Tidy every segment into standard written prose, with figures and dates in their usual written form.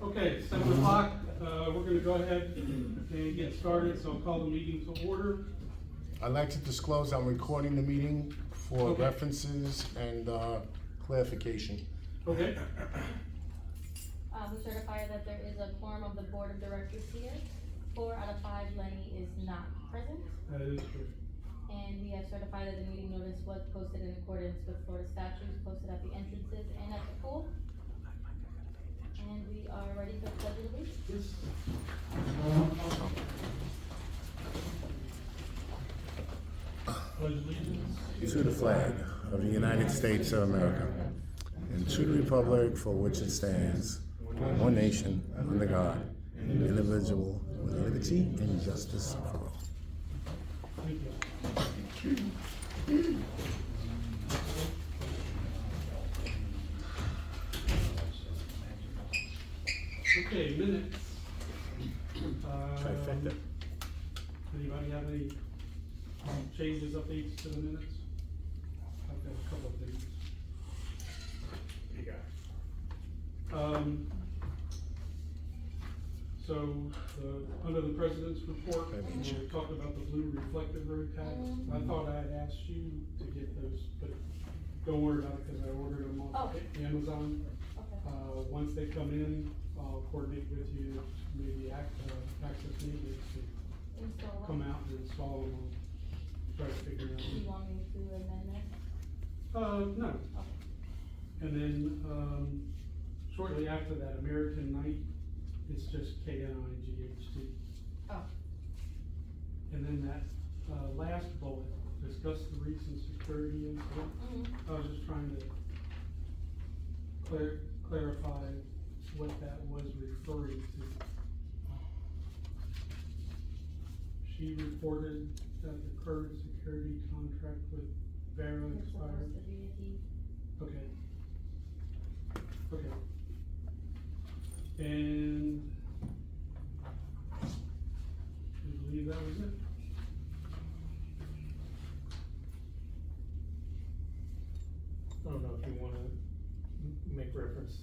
Okay, 7 o'clock, we're gonna go ahead and get started, so I'll call the meeting to order. I'd like to disclose I'm recording the meeting for Okay. references and clarification. Okay, We certify that there is a quorum of the board of directors here. 4 out of 5, Lenny is not present. that is true. And we have certified that the meeting notice was posted in accordance with Florida statutes, posted at the entrances and at the pool. And we are ready for the pledge of allegiance. Yes. Pledge allegiance. To the flag of the United States of America and to the republic for which it stands, one nation, under God, indivisible, with liberty and justice for all. Thank you. Okay, minutes. Trifecta. Anybody have any changes, updates to the minutes? I've got a couple of things. You got So, under the president's report, we talked about the blue reflective road tags. I thought I had asked you to get those, but don't worry about it, cause I ordered them on Amazon. Okay. Once they come in, I'll coordinate with you, maybe access maintenance to Install come them. out and install them, I'll try to figure it Do you want me to amend that? out. No. Okay. And then, shortly after that, American Night, it's just KNIGHT. Oh. And then that, last bullet, discuss the recent security incident. Mm-hmm. I was just trying to clarify what that was referring to. She reported that the current security contract with Vera It's expired. supposed to be a he. Okay. Okay. And I believe that was it. I don't know if you wanna make reference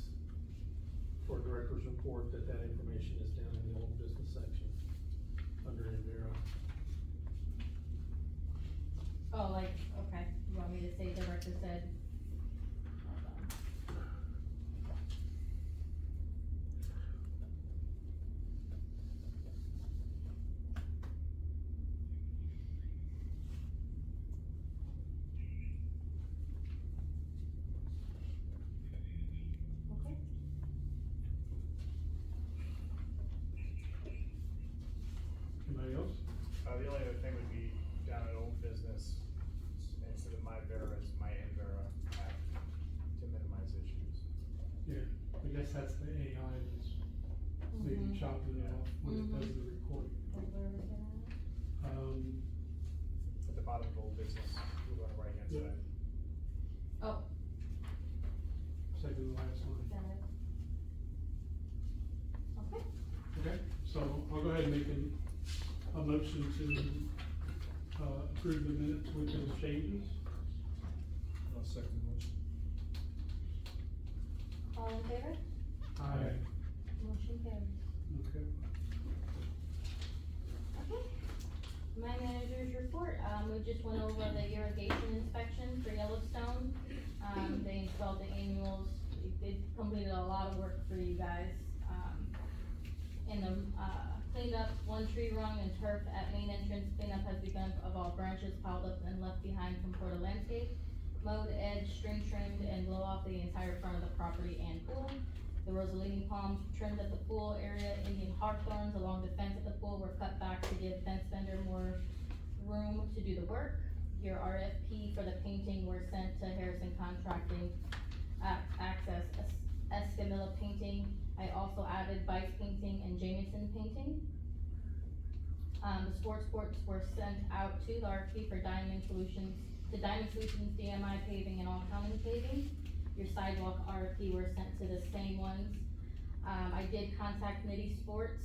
for director's report that information is down in the old business section, under Enviro. Oh, like, okay, you want me to say the director said? Hold on. Okay. Anybody else? The only other thing would be down at old business, instead of my Vera, it's my Envera app to minimize issues. Yeah, I guess that's the AI that's maybe Mhm. chopping it off when it does the recording. Where is it at? At the bottom of old business, move on the right hand Yeah. side. Oh, Second to last line. got it. Okay. Okay, so I'll go ahead and make a motion to, approve the minutes with those changes. I'll second the motion. All in favor? Aye. Motion carries. Okay. Okay. My manager's report, we just went over the irrigation inspection for Yellowstone. They installed the annuals, they completed a lot of work for you guys. And cleaned up one tree rung and turf at main entrance. Cleanup has begun of all branches piled up and left behind from Florida Landscape. Mowed, edged, string trimmed, and blow off the entire front of the property and pool. The Rosalini palms trimmed at the pool area. Indian hawthorns along the fence at the pool were cut back to give fence vendor more room to do the work. Your RFP for the painting were sent to Harrison Contracting, Access, Escamilla Painting. I also added Bice Painting and Jameson Painting. The sports courts were sent out to the RFP for Diamond Solutions, DMI paving and all county paving. Your sidewalk RFP were sent to the same ones. I did contact Nitty Sports,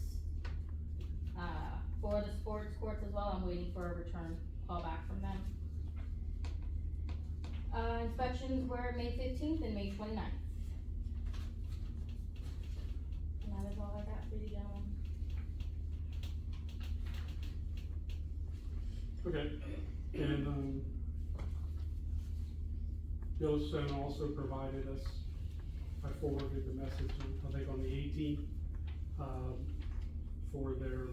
for the sports courts as well. I'm waiting for a return call back from them. Inspection inspections were May 15th and May 29th. And that is all I got for you, gentlemen. Okay, and, Yellowstone also provided us, I forwarded the message, I think on the 18th, for their,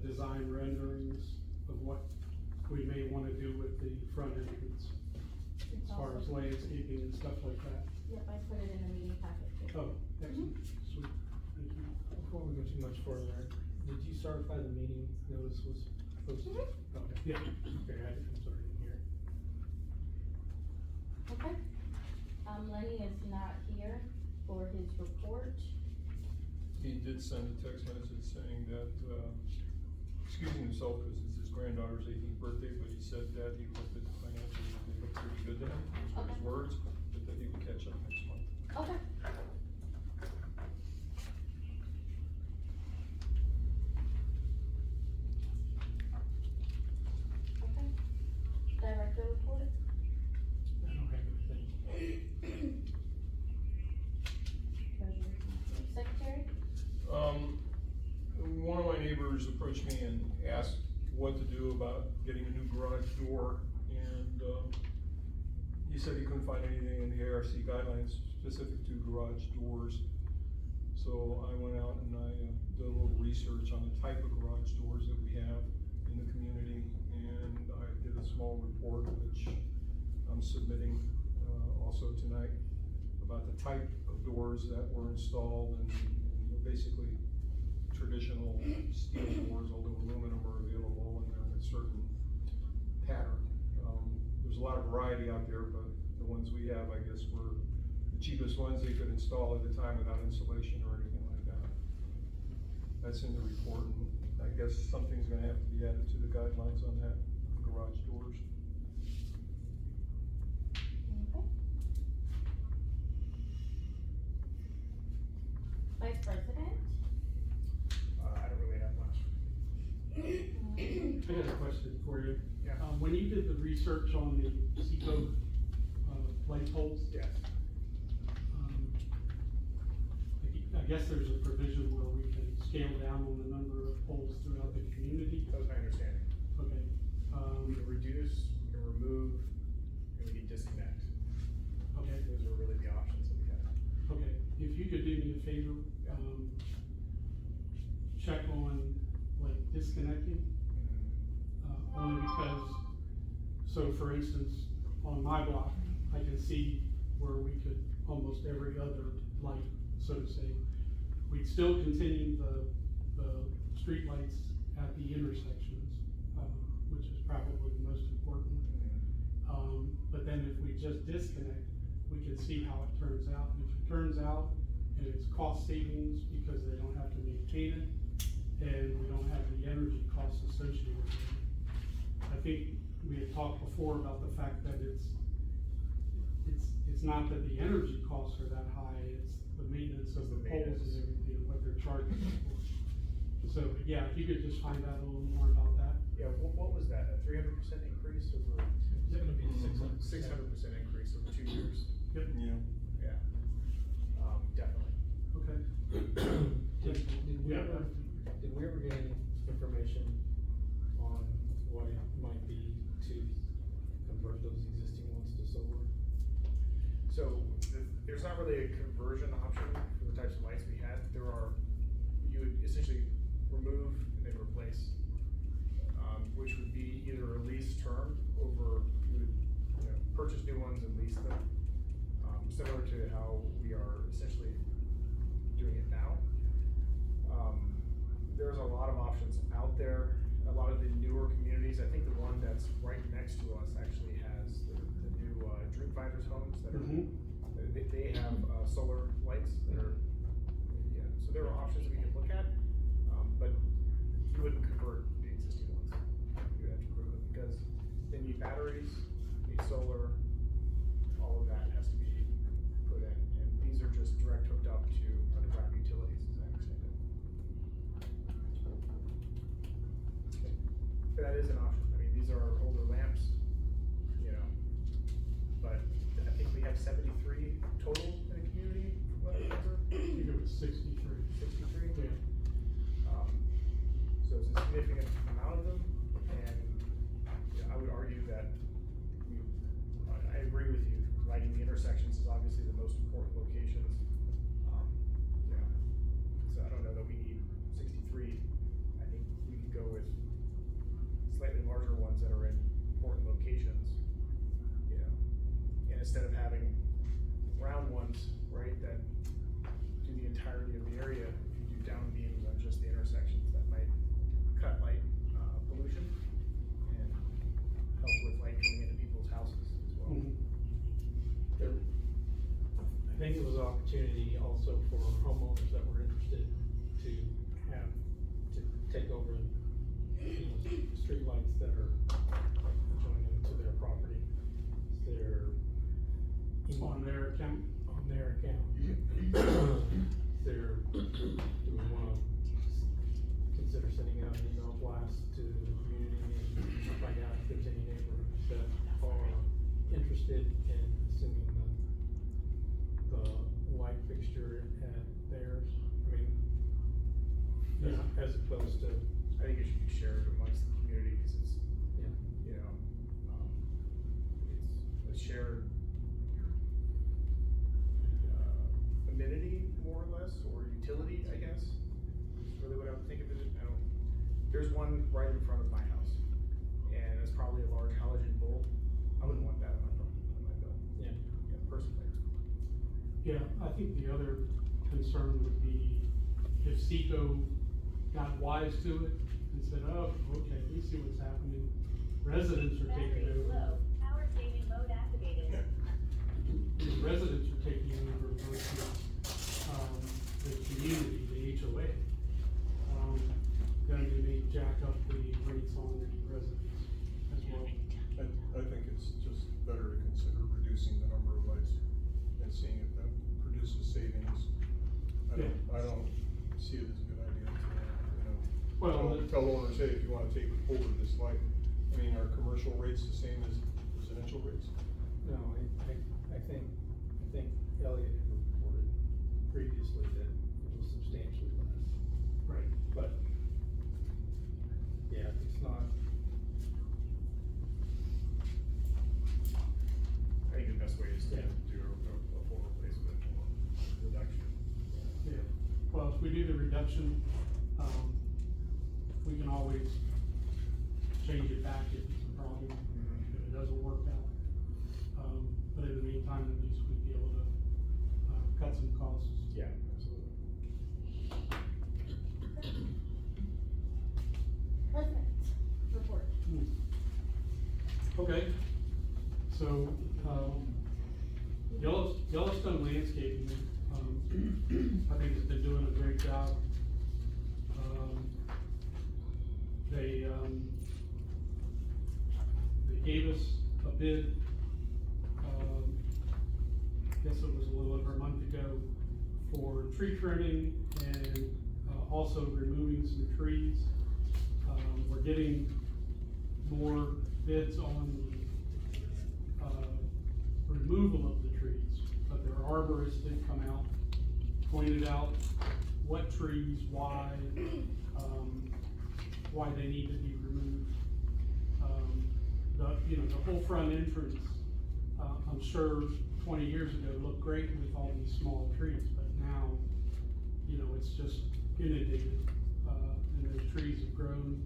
design renderings of what we may wanna do with the front entrance, It's as far as also- landscaping and stuff like that. Yep, I put it in the meeting packet too. Oh, excellent, sweet, thank you. Before we go too much further, did you certify the meeting notice was posted? Mhm. Okay. Yeah. Okay, I'm sorry, here. Okay. Lenny is not here for his report. He did send a text message saying that, excusing himself because it's his granddaughter's 18th birthday, but he said that he looked at the financials and they looked pretty good to him, those were his Okay. words, but that he would catch up next month. Okay. Okay. Director report? I don't have anything. Treasurer, secretary? One of my neighbors approached me and asked what to do about getting a new garage door, and, he said he couldn't find anything in the ARC guidelines specific to garage doors. So I went out and I did a little research on the type of garage doors that we have in the community, and I did a small report which I'm submitting, also tonight, about the type of doors that were installed, and they're basically traditional steel doors, although aluminum are available and they're in a certain pattern. There's a lot of variety out there, but the ones we have, I guess, were the cheapest ones they could install at the time without insulation or anything like that. That's in the report, and I guess something's gonna have to be added to the guidelines on that, garage doors. Okay. Vice President? I don't really have much. I got a question for you. Yeah. When you did the research on the Seco, light poles, Yes. I guess there's a provision where we can scale down on the number of poles throughout the community. That was my understanding. Okay, We can reduce, we can remove, and we can disconnect. okay, Those were really the options that we had. okay. If you could do me a favor, check on like disconnecting, only because, so for instance, on my block, I can see where we could, almost every other light, so to say, we'd still continue the street lights at the intersections, which is probably the most important. But then if we just disconnect, we can see how it turns out. And if it turns out and it's cost savings because they don't have to maintain it, and we don't have the energy costs associated with it. I think we had talked before about the fact that it's not that the energy costs are that high, it's the maintenance of the poles and everything, what they're charging for. So, yeah, if you could just find out a little more about that. Yeah, what was that, a 300% increase over? It's gonna be 600%. 600% increase over 2 years? Yep. Yeah. Yeah. Definitely. Okay. Did we Yeah. ever get any information on what it might be to convert those existing ones to solar? So, there's not really a conversion option for the types of lights we had. You would essentially remove and then replace, which would be either a lease term over, you would, purchase new ones and lease them, similar to how we are essentially doing it now. There's a lot of options out there. A lot of the newer communities, I think the one that's right next to us actually has the new Dreamfinders homes that are, they have solar lights that are, yeah, so there are options we can look at, but you wouldn't convert the existing ones. You would have to improve them because they need batteries, need solar, all of that has to be put in, and these are just direct hooked up to underground utilities, as I understand it. But that is an option. I mean, these are older lamps, but I think we have 63. 63? Yeah. So it's a significant amount of them, and you know, I would argue that I agree with you. Lighting the intersections is obviously the most important locations. Yeah. So I don't know that we need 63. I think we could go with slightly larger ones that are in important locations. You know, and instead of having round ones, right, that do the entirety of the area, if you do down beams on just the intersections, that might cut light pollution and help with light coming into people's houses as well. Mhm. I think it was an opportunity also for homeowners that were interested to have, to take over, you know, streetlights that are adjoining to their property. Their, On their account? on their account. They're, do we wanna consider sending out an email blast to the community and find out if there's any neighborhoods that are interested in assuming the light fixture at theirs? I mean, Yeah. as opposed to, I think it should be shared amongst the community, because it's, yeah, you know, it's a shared amenity, more or less, or utility, I guess, is really what I would think of it. I don't, there's one right in front of my house, and it's probably a large halogen bulb. I wouldn't want that on my bill, yeah. yeah, personally. Yeah, I think the other concern would be if Seco got wise to it and said, oh, okay, we see what's happening. Residents are taking Battery over. low, power saving mode activated. The residents are taking over versus, the community, the HOA. Then they may jack up the rates on the residents as well. I think it's just better to consider reducing the number of lights and seeing if that produces savings. I don't see it as a good idea to, you know, Well, tell owners, hey, if you wanna take over this light, I mean, are commercial rates the same as residential rates? No, I think Elliot had reported previously that it was substantially less, right. but, yeah, it's not, I think the best way is to Yeah. do a full replacement or reduction. Yeah, well, if we do the reduction, we can always change it back if it's a problem, if it doesn't work out. But in the meantime, at least we'd be able to, cut some costs. Yeah, absolutely. President, report. Okay, so, Yellowstone Landscaping, I think has been doing a great job. They gave us a bid, guess it was a little over a month ago, for tree trimming and, also removing some trees. We're getting more bids on the, removal of the trees, but their arborists did come out, pointed out what trees, why they need to be removed. The whole front entrance, I'm sure 20 years ago looked great with all these small trees, but now, it's just inundated, and those trees have grown,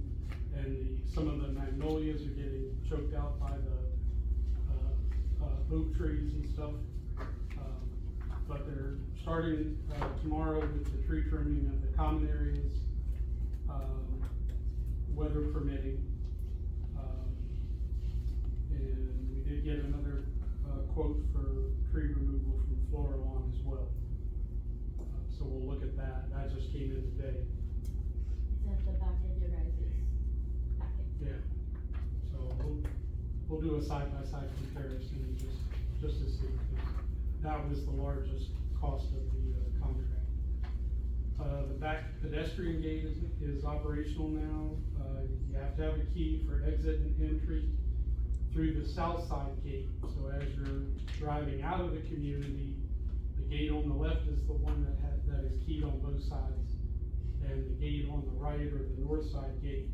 and some of the magnolias are getting choked out by the, oak trees and stuff. But they're starting, tomorrow with the tree trimming of the common areas, weather permitting. And we did get another, quote for tree removal from Florilon as well. So we'll look at that, that just came in today. It's at the back of your guys' packet. Yeah, so we'll do a side-by-side comparison and just to see, because that was the largest cost of the, contract. The back pedestrian gate is operational now. You have to have a key for exit and entry through the south side gate. So as you're driving out of the community, the gate on the left is the one that is keyed on both sides, and the gate on the right, or the north side gate,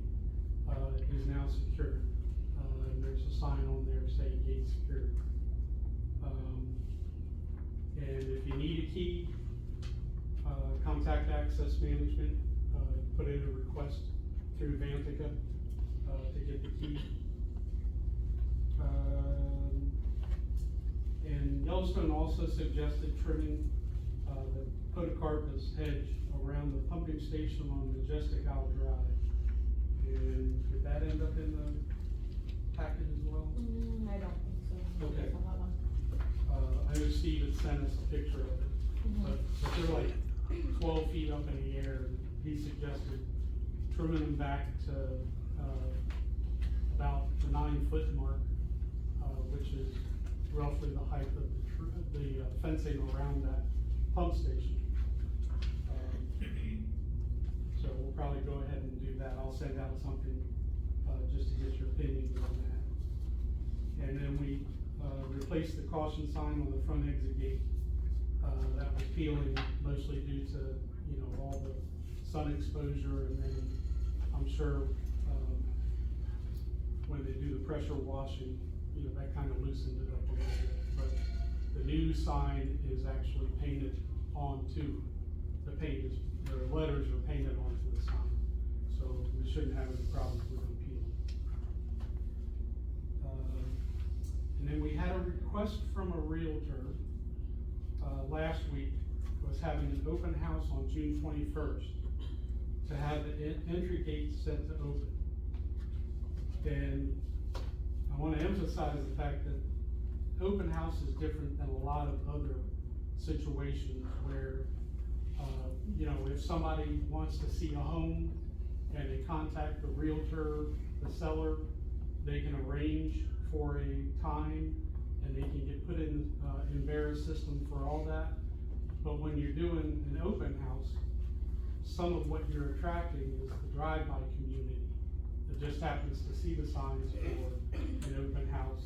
is now secured. And there's a sign on there saying gate secured. And if you need a key, contact Access Management, put in a request through Vantica, to get the key. And Yellowstone also suggested trimming, the Podocarpus hedge around the pumping station on Majestic Isle Drive. And did that end up in the packet as well? I don't think so. Okay. I'll have one. I know Steve had sent us a picture of it, but they're like 12 feet up in the air, and he suggested trimming them back to, about the 9-foot mark, which is roughly the height of the fencing around that pump station. So we'll probably go ahead and do that. I'll send out something, just to get your opinions on that. And then we, replaced the caution sign on the front exit gate. That was peeling mostly due to, all the sun exposure, and then I'm sure, when they do the pressure washing, that kind of loosened it up a little bit. But the new sign is actually painted onto, the letters are painted onto the sign. So we shouldn't have any problems with them peeling. And then we had a request from a realtor, last week, was having an open house on June 21st to have the entry gate set to open. And I want to emphasize the fact that open house is different than a lot of other situations where, if somebody wants to see a home and they contact the realtor, the seller, they can arrange for a time and they can get put in Verus system for all that. But when you're doing an open house, some of what you're attracting is the drive-by community that just happens to see the signs for an open house,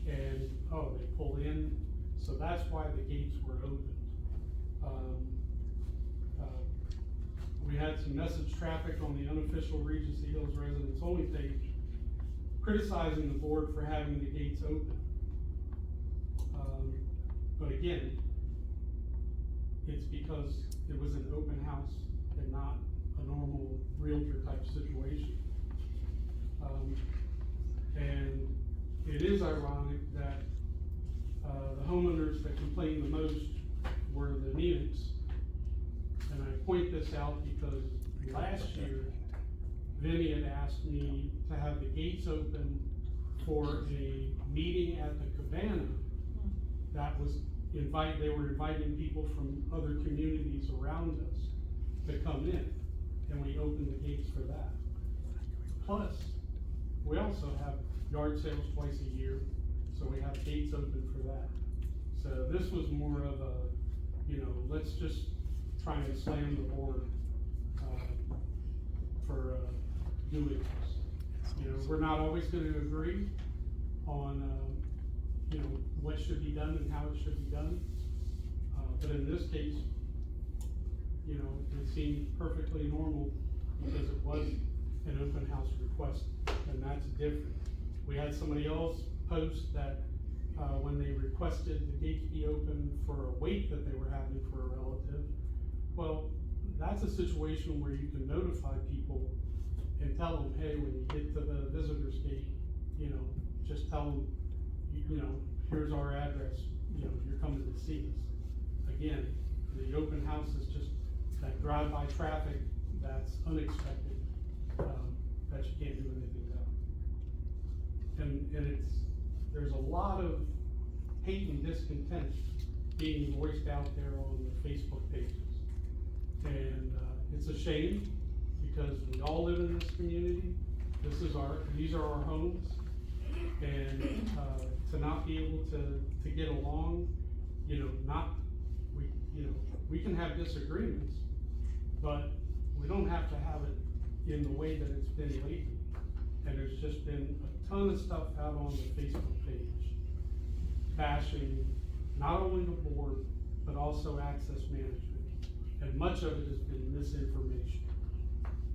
and, they pull in, so that's why the gates were opened. We had some message traffic on the unofficial Regency Hills residents only page, criticizing the board for having the gates open. But again, it's because it was an open house and not a normal realtor type situation. And it is ironic that, the homeowners that complained the most were the Neeniks. And I point this out because last year, Vinny had asked me to have the gates open for a meeting at the Cabana. That was they were inviting people from other communities around us to come in, and we opened the gates for that. Plus, we also have yard sales twice a year, so we have gates open for that. So this was more of a, let's just try and slam the board, for, doing this. We're not always gonna agree on, what should be done and how it should be done. But in this case, it seemed perfectly normal because it was an open house request, and that's different. We had somebody else post that, when they requested the gates be open for a wait that they were having for a relative, well, that's a situation where you can notify people and tell them, hey, when you get to the visitor's gate, just tell them, here's our address, you're coming to see us. Again, the open house is just that drive-by traffic that's unexpected, that you can't do anything about. And there's a lot of hate and discontent being voiced out there on the Facebook pages. And, it's a shame because we all live in this community. These are our homes. And, to not be able to get along, we can have disagreements, but we don't have to have it in the way that it's been lately. And there's just been a ton of stuff out on the Facebook page bashing not only the board, but also access management. And much of it has been misinformation.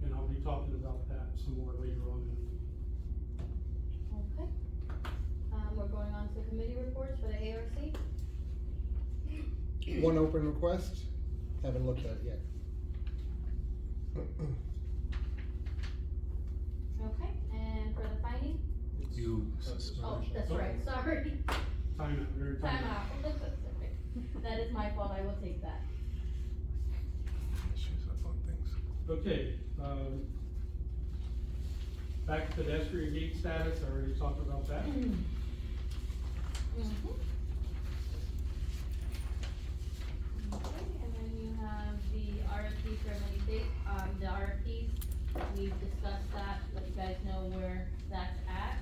And I'll be talking about that some more later on. Okay. We're going on to committee reports for the ARC. One open request, haven't looked at it yet. Okay, and for the finding? You. Oh, that's right, sorry. Time out, very Time out. That is my fault, I will take that. Issues up on things. Okay, back to pedestrian gate status, I already talked about that. Mhm. Okay, and then you have the RFP for the RFPs, we've discussed that, let you guys know where that's at.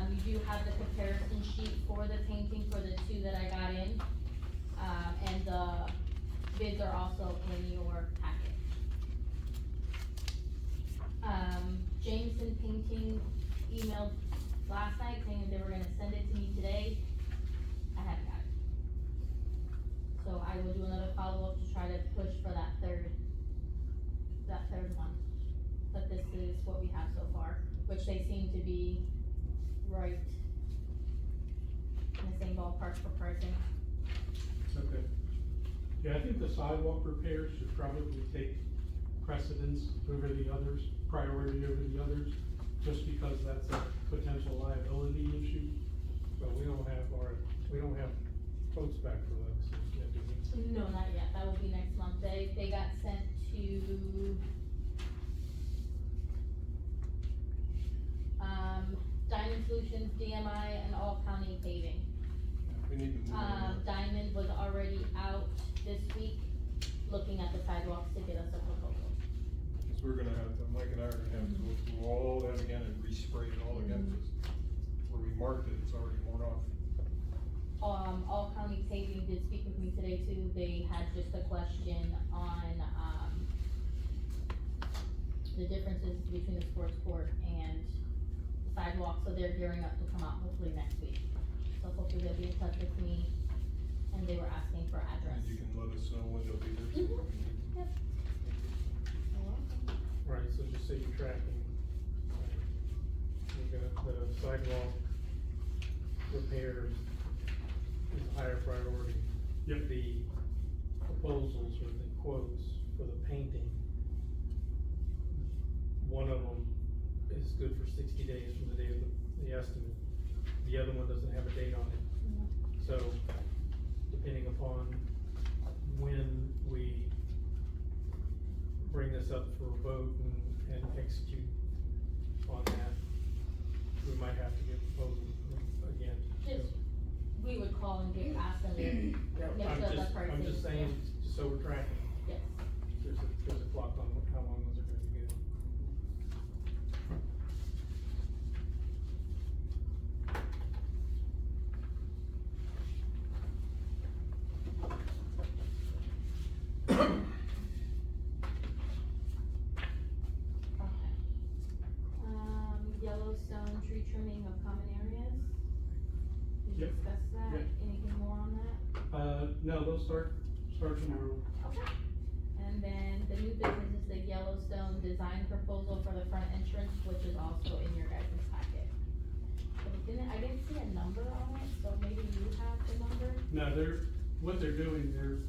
You do have the comparison sheet for the painting for the two that I got in, and the bids are also in your packet. Jameson Painting emailed last night saying that they were gonna send it to me today. I haven't got it. So I will do another follow-up to try to push for that third one. But this is what we have so far, which they seem to be right in the same ballpark for pricing. Okay. Yeah, I think the sidewalk repairs should probably take precedence over the others, priority over the others, just because that's a potential liability issue. But we don't have quotes back for those, yet, do we? No, not yet, that will be next month, they got sent to, Diamond Solutions, DMI, and All County Paving. We need to move on. Diamond was already out this week, looking at the sidewalks to get us a proposal. Cause we're gonna have to, Mike and I are gonna have to go through all that again and respray it all again, cause where we marked it, it's already worn off. All County Paving did speak with me today too, they had just a question on, the differences between the sports court and the sidewalk, so they're gearing up to come out hopefully next week. So hopefully they'll be in touch with me, and they were asking for address. And you can let us know when they'll be there. so we can- Yep. You're welcome. Right, so just so you're tracking, we got the sidewalk repairs is a higher priority. Yep. The proposals or the quotes for the painting, one of them is good for 60 days from the date of the estimate. The other one doesn't have a date on it. So, depending upon when we bring this up for a vote and execute on that, we might have to get proposals again. Just, we would call and get, ask them to make I'm sure the just, pricing. I'm just saying, just so we're tracking, Yes. there's a clock on how long those are gonna be good. Okay. Yellowstone tree trimming of common areas. We Yep. discussed that, Yep. anything more on that? No, they'll start tomorrow. Okay. And then the new business is the Yellowstone design proposal for the front entrance, which is also in your guys' packet. But I didn't see a number on it, so maybe you have the number? No, what they're doing, they're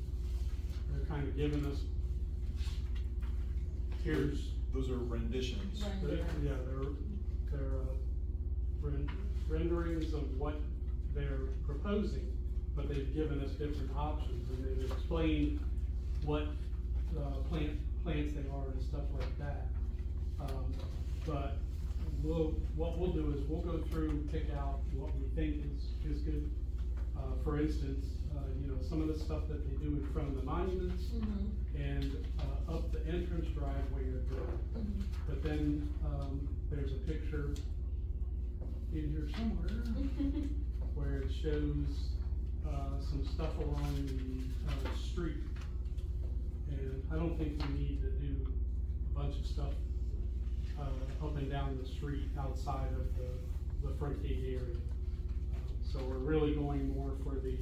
kind of giving us, here's, Those are renditions. yeah, they're renderings of what they're proposing, but they've given us different options, and they've explained what, plants they are and stuff like that. But what we'll do is we'll go through, pick out what we think is good. For instance, some of the stuff that they do in front of the monuments and, up the entrance driveway are good. But then, there's a picture in here somewhere where it shows, some stuff along the, street. And I don't think we need to do a bunch of stuff, up and down the street outside of the front gate area. So we're really going more for the,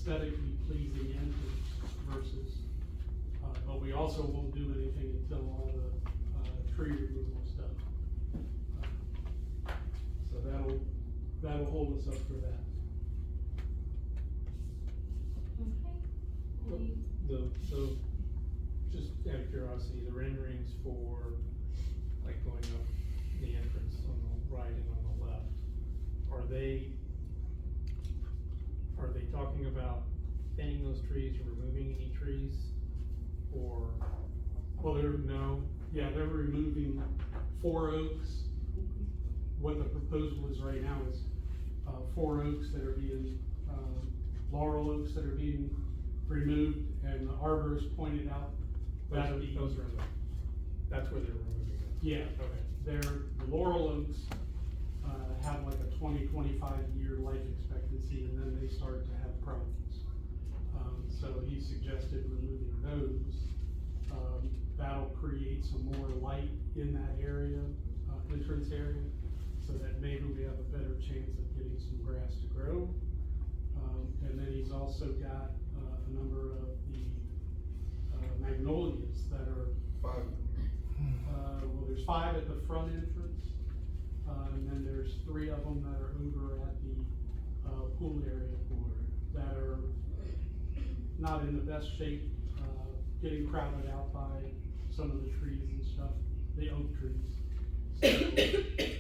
aesthetically pleasing entrance versus, but we also won't do anything until all the tree removal stuff. So that'll hold us up for that. Okay. So, just out of curiosity, the renderings for, like, going up the entrance on the right and on the left, are they talking about thinning those trees or removing any trees? Or, Well, they're removing 4 oaks. What the proposal is right now is, 4 oaks that are being, laurel oaks that are being removed, and the arborist pointed out that that's where they're removing it? yeah, Okay. the laurel oaks, have like a 20-25 year life expectancy, and then they start to have problems. So he suggested removing those. That'll create some more light in that area, entrance area, so that maybe we have a better chance of getting some grass to grow. And then he's also got, a number of the, magnolias that are, 5. well, there's 5 at the front entrance, and then there's 3 of them that are over at the, pool area, that are not in the best shape, getting crowded out by some of the trees and stuff, the oak trees. So, they,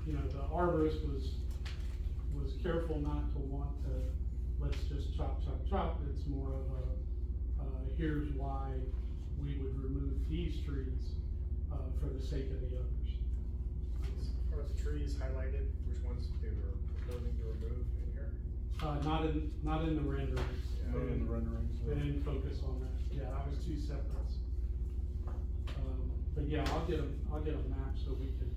the arborist was careful not to want to, let's just chop. It's more of a, here's why we would remove these trees, for the sake of the others. Are the trees highlighted, which ones they were proposing to remove in here? Not in the renderings. Not in the renderings, no. They didn't focus on that. Yeah, that was 2 separates. But yeah, I'll get a map so we can,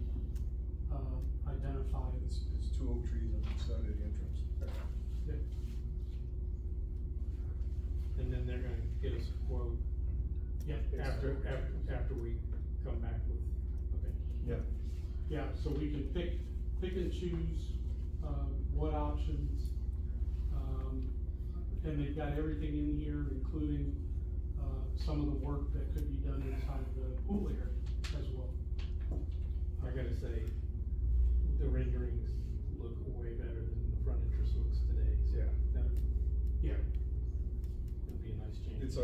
identify. It's 2 oak trees on each side of the entrance. Yeah. And then they're gonna get us a quote Yeah. after we come back with, okay. Yeah. Yeah, so we can pick and choose, what options. And they've got everything in here, including, some of the work that could be done inside the pool area as well. I gotta say, the renderings look way better than the front entrance looks today, so. Yeah. That Yeah. would be a nice change. It's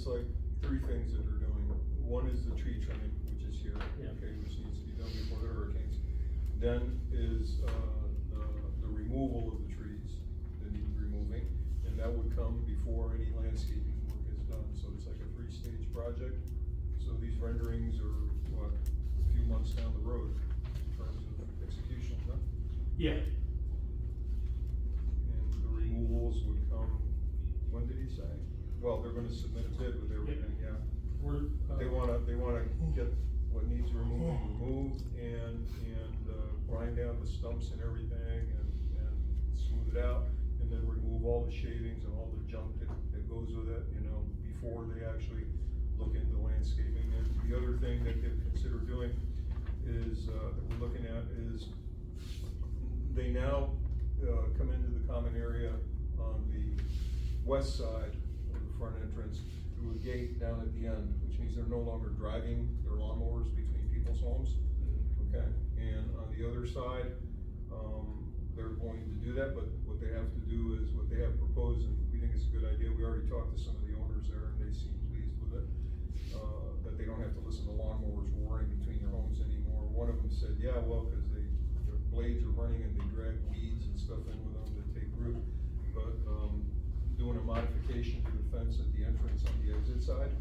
like 3 things that they're doing. One is the tree trimming, which is here, Yeah. okay, which needs to be done before the hurricanes. Then is, the removal of the trees that need removing, and that would come before any landscaping work is done. So it's like a 3-stage project. So these renderings are, what, a few months down the road in terms of execution, huh? Yeah, And the removals would come, when did he say? Well, they're gonna submit a bid with everything, yeah. we're. They wanna get what needs removed and grind down the stumps and everything and smooth it out. And then remove all the shavings and all the junk that goes with it, before they actually look into landscaping. And the other thing that they've considered doing is, that we're looking at is, they now, come into the common area on the west side of the front entrance through a gate down at the end, which means they're no longer driving their lawnmowers between people's homes, okay? And on the other side, they're going to do that, but what they have to do is, what they have proposed, and we think it's a good idea, we already talked to some of the owners there, and they seem pleased with it, that they don't have to listen to lawnmowers roaring between their homes anymore. One of them said, yeah, well, cause their blades are running and they drag weeds and stuff in with them that take root, but, doing a modification to the fence at the entrance on the exit side,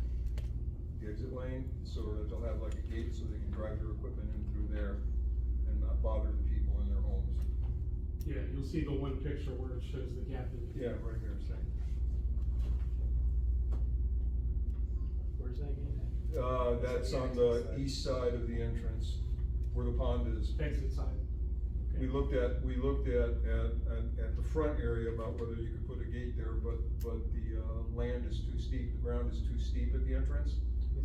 the exit lane, so that they'll have like a gate so they can drive their equipment in through there and not bother the people in their homes. Yeah, you'll see the one picture where it shows the gap in. Yeah, right here, same. Where's that again? That's on the east side of the entrance, where the pond is. Exit side. We looked at the front area about whether you could put a gate there, but the, land is too steep, the ground is too steep at the entrance.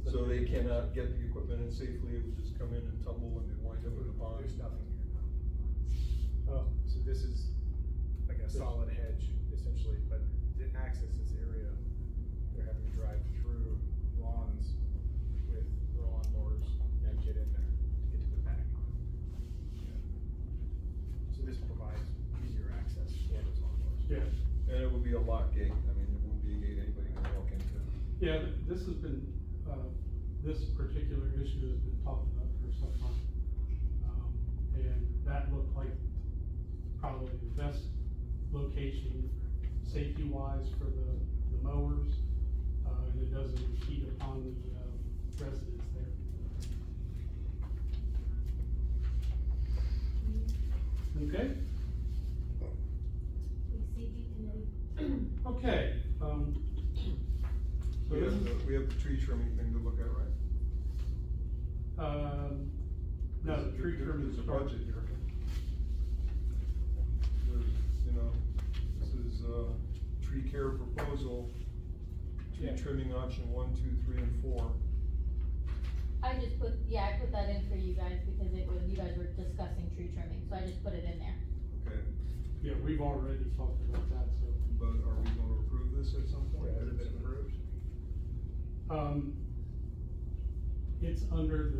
So they cannot get the equipment in safely, it would just come in and tumble and they'd wind up in the pond. There's nothing here now. Oh, so this is like a solid hedge, essentially, but to access this area, they're having to drive through lawns with the lawnmowers and get in there to get to the back. So this provides easier access for those lawnmowers. Yeah, And it would be a lock gate, I mean, it wouldn't be a gate anybody can walk into. yeah, this has been, this particular issue has been talked about for some time. And that looked like probably the best location, safety-wise for the mowers, and it doesn't impede upon the, residents there. Okay? ECD committee. Okay, so We this have, is, we have the tree trimming thing to look at, right? no, the tree trimming There's a starts. budget here. There's, you know, this is, tree care proposal, tree Yeah. trimming option 1, 2, 3, and 4. I just put, I put that in for you guys because you guys were discussing tree trimming, so I just put it in there. Okay, Yeah, we've already talked about that, so. but are we gonna approve this at some point? Has it been approved? It's under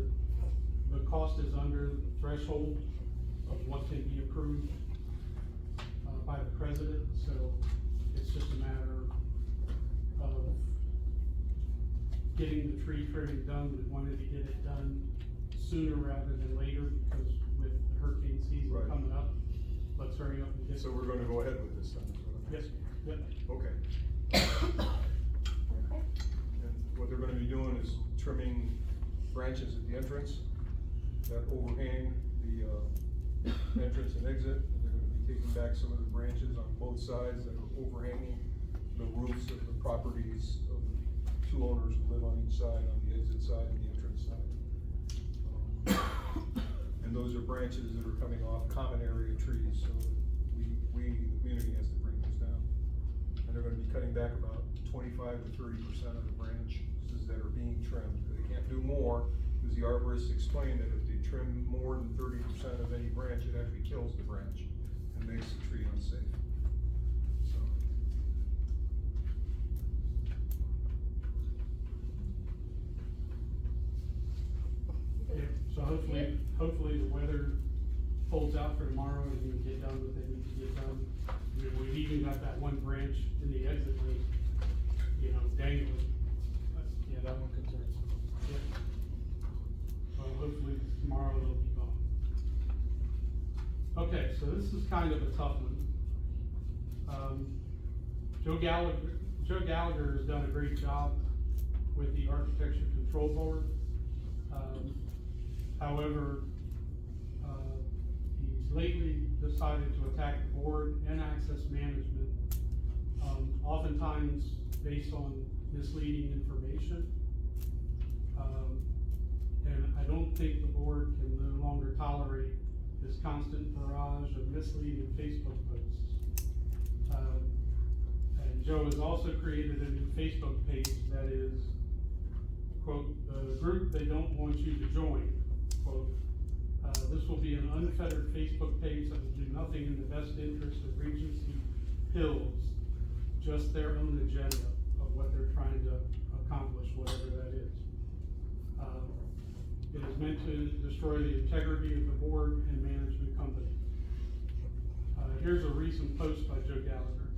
the cost is under the threshold of what can be approved, by the president, so it's just a matter of getting the tree trimming done. We wanted to get it done sooner rather than later, because with hurricane season Right. coming up, let's hurry up and get. So we're gonna go ahead with this then? is what I'm Yes, asking. yep. Okay. Okay. And what they're gonna be doing is trimming branches at the entrance that overhang the, entrance and exit. And they're gonna be taking back some of the branches on both sides that are overhanging the roofs of the properties of the two owners who live on each side, on the exit side and the entrance side. And those are branches that are coming off common area trees, so the community has to bring those down. And they're gonna be cutting back about 25 to 30% of the branches that are being trimmed. They can't do more, because the arborist explained that if they trim more than 30% of any branch, it actually kills the branch and makes the tree unsafe. So. Yeah, so hopefully the weather holds out for tomorrow and we can get done what they need to get done. I mean, we've even got that one branch in the exit lane, you know, dangling. Yeah, that one concerns me. Yeah. Well, hopefully tomorrow it'll be gone. Okay, so this is kind of a tough one. Joe Gallagher has done a great job with the Architecture Control Board. However, he's lately decided to attack the board and access management, oftentimes based on misleading information. And I don't think the board can no longer tolerate this constant barrage of misleading Facebook posts. And Joe has also created a new Facebook page that is, quote, the group they don't want you to join, quote. This will be an unfettered Facebook page that will do nothing in the best interest of Regency Hills, just their own agenda of what they're trying to accomplish, whatever that is. It is meant to destroy the integrity of the board and management company. Here's a recent post by Joe Gallagher.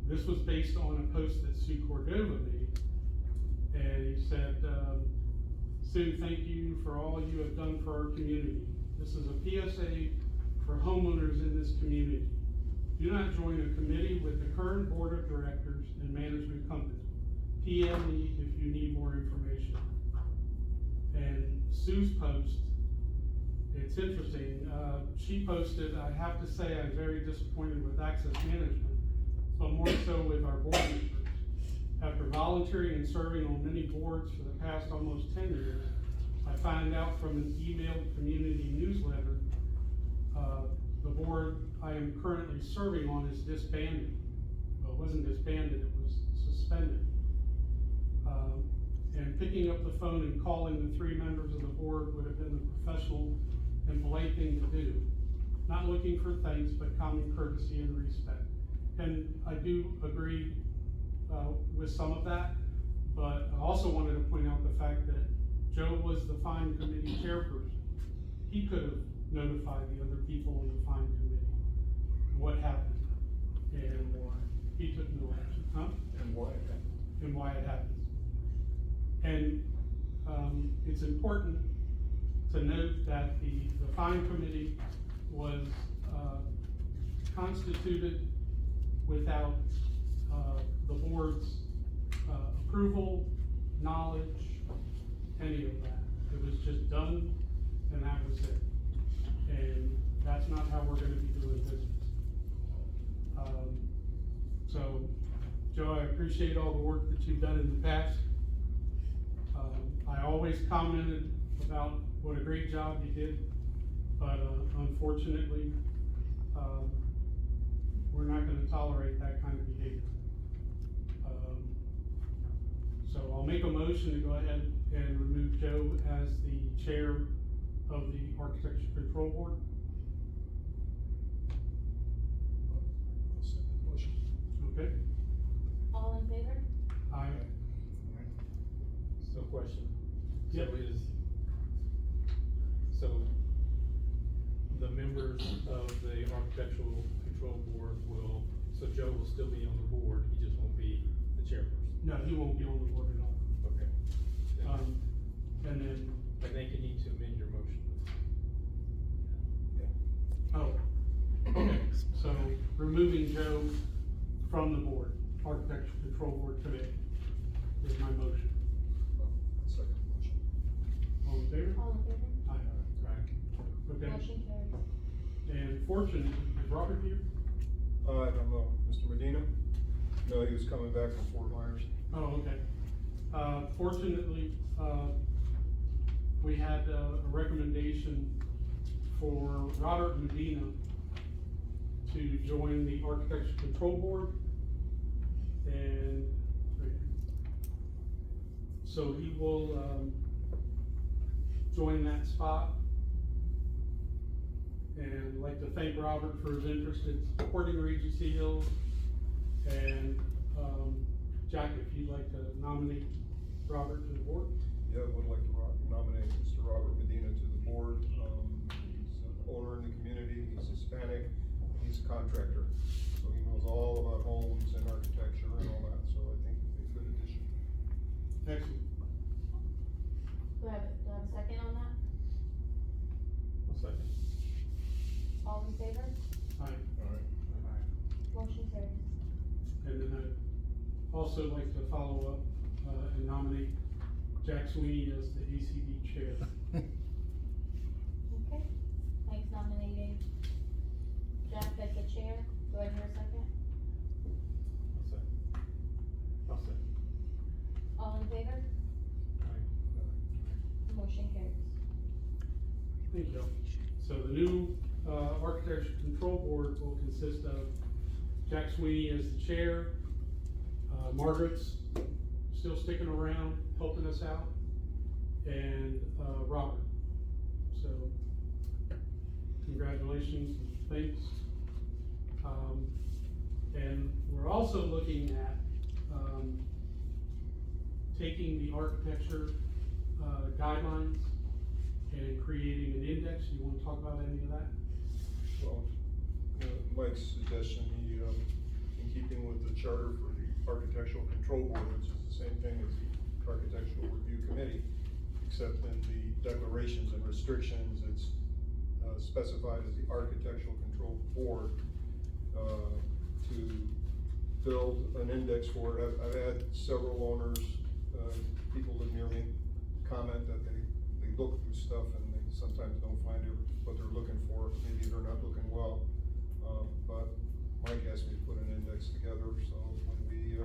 This was based on a post that Sue Cordova made, and he said, Sue, thank you for all you have done for our community. This is a PSA for homeowners in this community. Do not join a committee with the current board of directors and management company. PM me if you need more information. And Sue's post, it's interesting, she posted, I have to say I'm very disappointed with access management, but more so with our board members. After volunteering and serving on many boards for the past almost 10 years, I found out from an emailed community newsletter, the board I am currently serving on is disbanded. Well, it wasn't disbanded, it was suspended. And picking up the phone and calling the 3 members of the board would have been the professional and polite thing to do. Not looking for thanks, but common courtesy and respect. and I do agree, with some of that, but I also wanted to point out the fact that Joe was the fine committee chairperson. He could have notified the other people on the fine committee what happened, and he took no action, huh? And why? And why it happened. And, it's important to note that the fine committee was, constituted without, the board's, approval, knowledge, any of that. It was just done, and that was it. And that's not how we're gonna be doing business. So, Joe, I appreciate all the work that you've done in the past. I always commented about what a great job you did, but, unfortunately, we're not gonna tolerate that kind of behavior. So I'll make a motion to go ahead and remove Joe as the chair of the Architecture Control Board. I'll second the motion. Okay? All in favor? Aye. So question. Yep. So the members of the architectural control board will, so Joe will still be on the board, he just won't be the chairperson? No, he won't be on the board at all. Okay. And then, I think you need to amend your motion. okay, so removing Joe from the board, Architecture Control Board Committee is my motion. Second the motion. All in favor? All in favor? Aye. Right. Okay, Motion carries. and fortunately, is Robert here? I don't know, Mr. Medina? No, he was coming back from Fort Myers. Oh, okay. Fortunately, we had a recommendation for Robert Medina to join the Architecture Control Board. And so he will, join that spot. And I'd like to thank Robert for his interest in supporting Regency Hills. And, Jack, if you'd like to nominate Robert to the board. Yeah, I would like to nominate Mr. Robert Medina to the board. He's an owner in the community, he's Hispanic, he's a contractor. So he knows all about homes and architecture and all that, so I think it'd be a good addition. Excellent. Do I have a second on that? I'll second. All in favor? Aye. Alright. Motion carries. And then I'd also like to follow up, and nominate Jack Sweeney as the ACD chair. Okay, Mike's nominating Jack as the chair. Do I hear a second? I'll second. All in favor? Motion carries. Thank you. So the new, Architecture Control Board will consist of Jack Sweeney as the chair, Margaret's still sticking around, helping us out, and, Robert. So, congratulations and thanks. And we're also looking at, taking the architecture, guidelines and creating an index. You wanna talk about any of that? Well, Mike's suggestion, he, in keeping with the charter for the Architectural Control Board, which is the same thing as the Architectural Review Committee, except in the declarations and restrictions, it's specified as the Architectural Control Board, to build an index for it. I've had several owners, people live near me, comment that they look through stuff and they sometimes don't find what they're looking for. Maybe they're not looking well. But Mike asked me to put an index together, so when we,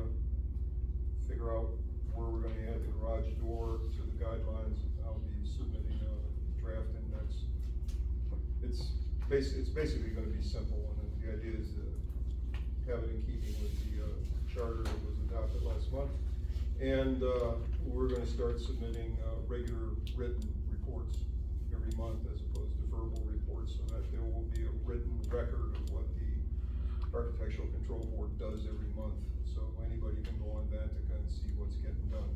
figure out where we're gonna add the garage door to the guidelines, I'll be submitting a draft index. It's basically gonna be simple, and the idea is to have it in keeping with the, charter that was adopted last month. And, we're gonna start submitting, regular written reports every month as opposed to verbal reports, so that there will be a written record of what the Architectural Control Board does every month, so anybody can go on Vantica and see what's getting done.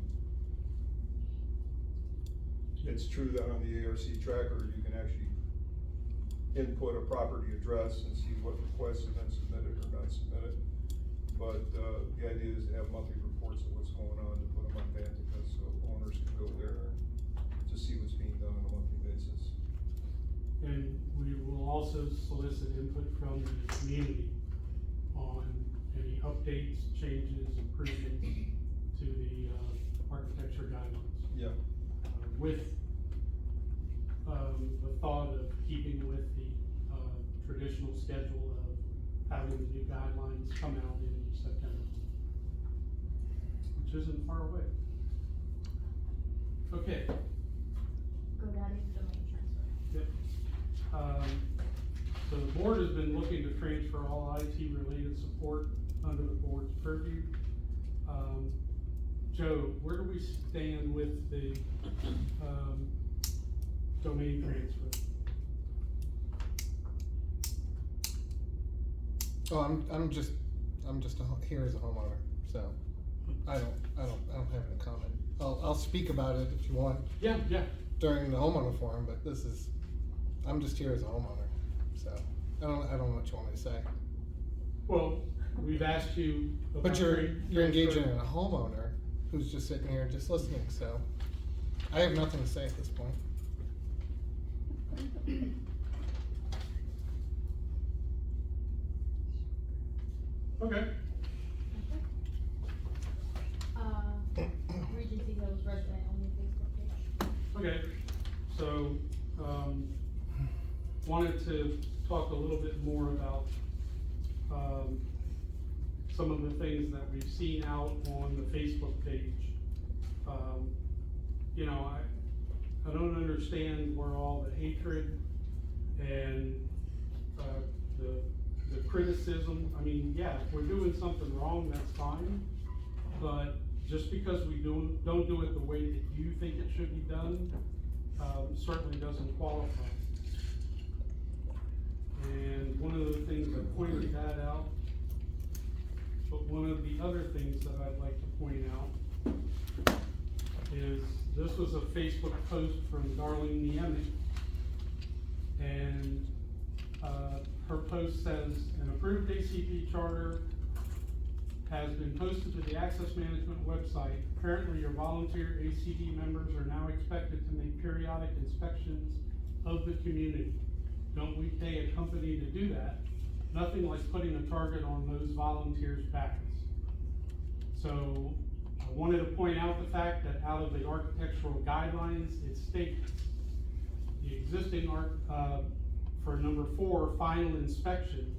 It's true that on the ARC tracker, you can actually input a property address and see what requests have been submitted or not submitted. But, the idea is to have monthly reports of what's going on, to put them on Vantica, so owners can go there to see what's being done on a monthly basis. And we will also solicit input from the community on any updates, changes, improvements to the, architecture guidelines. Yeah. With, the thought of keeping with the, traditional schedule of having the new guidelines come out in September, which isn't far away. Okay. GoDaddy domain transfer. Yep. So the board has been looking to transfer all IT-related support under the board's purview. Joe, where do we stand with the, domain transfer? Oh, I'm just here as a homeowner, so I don't have any comment. I'll speak about it if you want Yeah, during the homeowner forum, but I'm just here as a homeowner, so I don't know what you want me to say. well, we've asked you about. But you're engaging in a homeowner who's just sitting here just listening, so I have nothing to say at this point. Okay. Regency Hills resident only Facebook page. Okay, so, wanted to talk a little bit more about, some of the things that we've seen out on the Facebook page. You know, I don't understand where all the hatred and, the criticism, I mean, yeah, if we're doing something wrong, that's fine, but just because we don't do it the way that you think it should be done, certainly doesn't qualify. And one of the things I pointed that out, but one of the other things that I'd like to point out is this was a Facebook post from Darlene Niemiec. And, her post says, an approved ACP charter has been posted to the Access Management website. Currently, your volunteer ACD members are now expected to make periodic inspections of the community. Don't we pay a company to do that? Nothing like putting a target on those volunteers' backs. So, I wanted to point out the fact that out of the architectural guidelines, it states the existing for number 4, final inspection,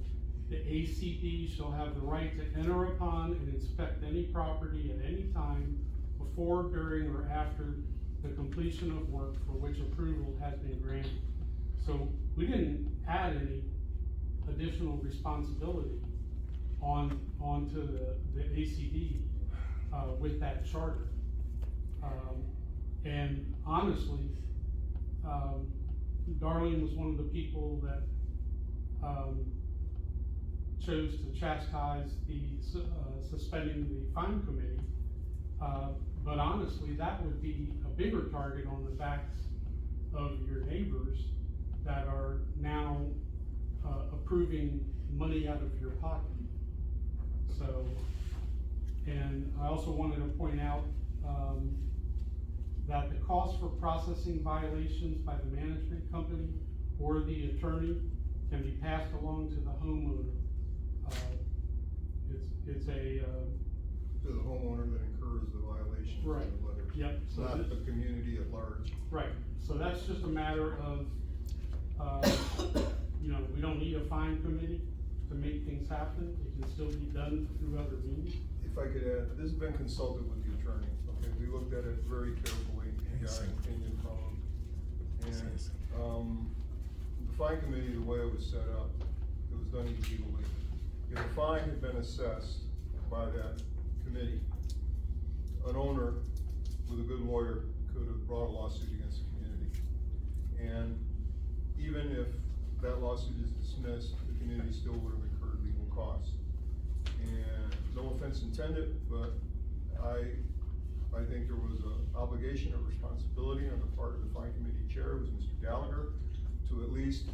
the ACD shall have the right to enter upon and inspect any property at any time before, during, or after the completion of work for which approval has been granted. So we didn't add any additional responsibility onto the ACD, with that charter. And honestly, Darlene was one of the people that, chose to chastise the, suspending the fine committee. But honestly, that would be a bigger target on the backs of your neighbors that are now, approving money out of your pocket. So, and I also wanted to point out, that the cost for processing violations by the management company or the attorney can be passed along to the homeowner. It's a, To the homeowner that incurs the violation. Right. of the letter. Yep, so Not that- the community at large. right, so that's just a matter of, you know, we don't need a fine committee to make things happen. It can still be done through other means. If I could add, this has been consulted with the attorney, okay, we looked at it very carefully and got an opinion from him. And, the fine committee, the way it was set up, it was done illegally. If a fine had been assessed by that committee, an owner with a good lawyer could have brought a lawsuit against the community. And even if that lawsuit is dismissed, the community still would have incurred legal costs. And no offense intended, but I think there was an obligation or responsibility on the part of the fine committee chair, who was Mr. Gallagher, to at least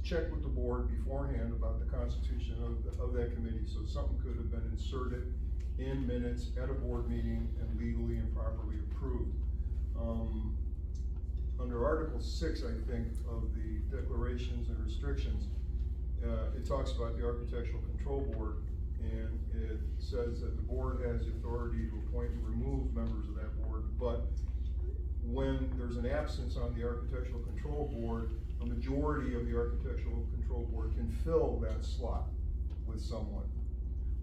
check with the board beforehand about the constitution of that committee, so something could have been inserted in minutes at a board meeting and legally and properly approved. Under Article 6, I think, of the declarations and restrictions, it talks about the Architectural Control Board, and it says that the board has the authority to appoint and remove members of that board, but when there's an absence on the Architectural Control Board, a majority of the Architectural Control Board can fill that slot with someone.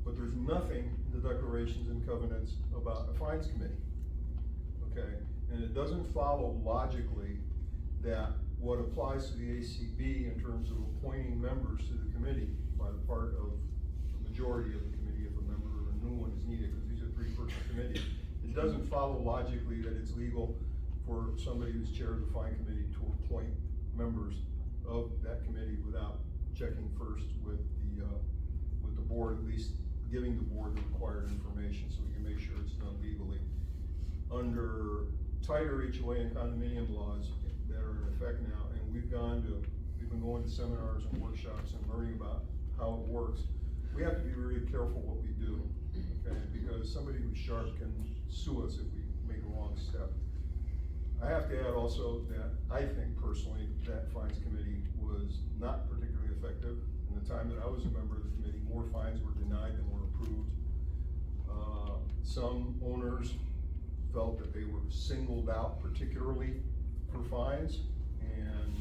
But there's nothing in the declarations and covenants about a fines committee, okay? And it doesn't follow logically that what applies to the ACB in terms of appointing members to the committee by the part of the majority of the committee, if a member or a new one is needed, because these are three-person committees, it doesn't follow logically that it's legal for somebody who's chair of the fine committee to appoint members of that committee without checking first with the board, at least giving the board the required information so we can make sure it's done legally. Under tighter HOA and condominium laws that are in effect now, and we've been going to seminars and workshops and learning about how it works, we have to be really careful what we do, okay? Because somebody who's sharp can sue us if we make a wrong step. I have to add also that I think personally that fines committee was not particularly effective. In the time that I was a member of the committee, more fines were denied than were approved. Some owners felt that they were singled out particularly for fines, and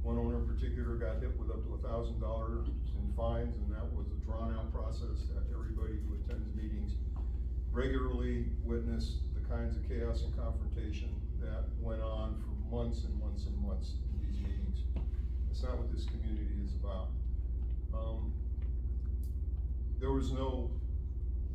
one owner in particular got hit with up to $1,000 in fines, and that was a drawn-out process that everybody who attends meetings regularly witnessed the kinds of chaos and confrontation that went on for months and months and months in these meetings. That's not what this community is about. There was no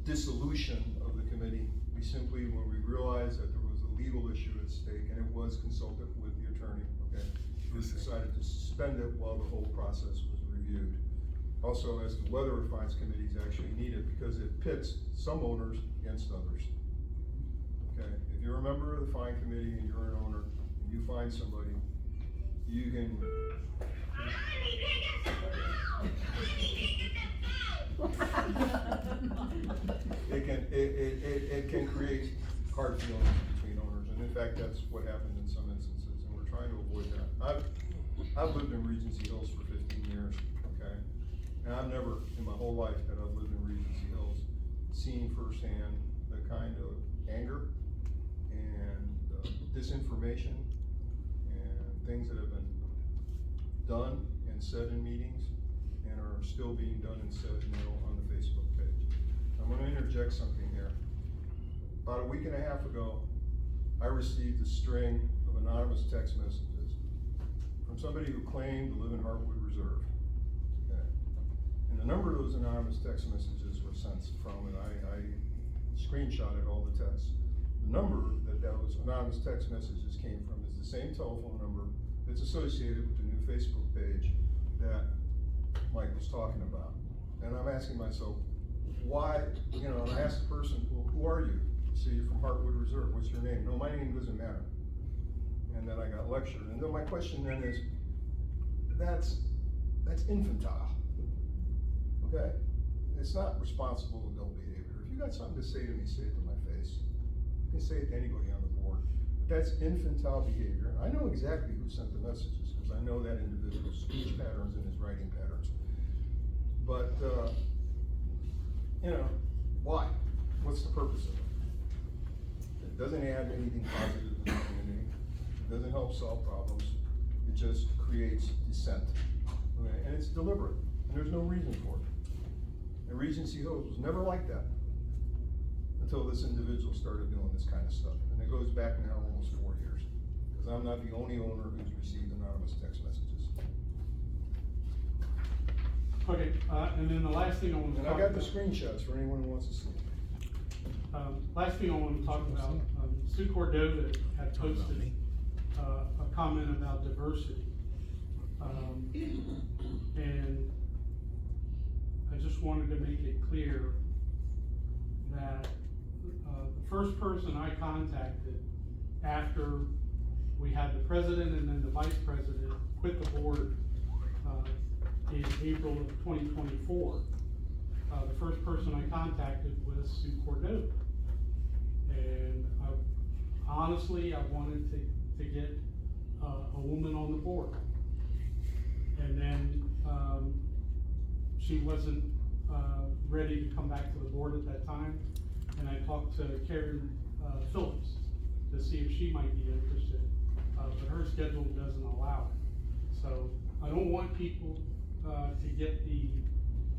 dissolution of the committee. We simply, when we realized that there was a legal issue at stake, and it was consulted with the attorney, okay, we decided to suspend it while the whole process was reviewed. Also, as to whether a fines committee is actually needed, because it pits some owners against others. Okay, if you're a member of the fine committee and you're an owner, and you find somebody, you can. It can create hard feelings between owners, and in fact, that's what happened in some instances, and we're trying to avoid that. I've lived in Regency Hills for 15 years, okay? And I've never, in my whole life that I've lived in Regency Hills, seen firsthand the kind of anger and disinformation and things that have been done and said in meetings and are still being done and said now on the Facebook page. I'm gonna interject something here. About a week and a half ago, I received a string of anonymous text messages from somebody who claimed to live in Heartwood Reserve. Okay. And the number of those anonymous text messages were sent from, and I screenshotted all the texts. The number that those anonymous text messages came from is the same telephone number that's associated with the new Facebook page that Mike was talking about. And I'm asking myself, why, and I asked the person, well, who are you? So you're from Heartwood Reserve, what's your name? No, my name doesn't matter. And then I got lectured. And then my question then is, that's infantile, okay? It's not responsible adult behavior. If you got something to say to me, say it to my face. You can say it to anybody on the board. But that's infantile behavior. I know exactly who sent the messages, because I know that individual's speech patterns and his writing patterns. But, why? What's the purpose of it? It doesn't add anything positive to the community. It doesn't help solve problems. It just creates dissent. Okay? And it's deliberate, and there's no reason for it. And Regency Hills was never like that until this individual started doing this kind of stuff. And it goes back now almost 4 years, because I'm not the only owner who's received anonymous text messages. Okay, and then the last thing I want to And talk I got about. the screenshots for anyone who wants to see. Last thing I want to talk about, Sue Cordova had posted a comment about diversity. And just wanted to make it clear that, the first person I contacted after we had the president and then the vice president quit the board, in April of 2024. The first person I contacted was Sue Cordova. And honestly, I wanted to get a woman on the board. And then, she wasn't, ready to come back to the board at that time. And I talked to Karen, Phillips to see if she might be interested, but her schedule doesn't allow it. So I don't want people, to get the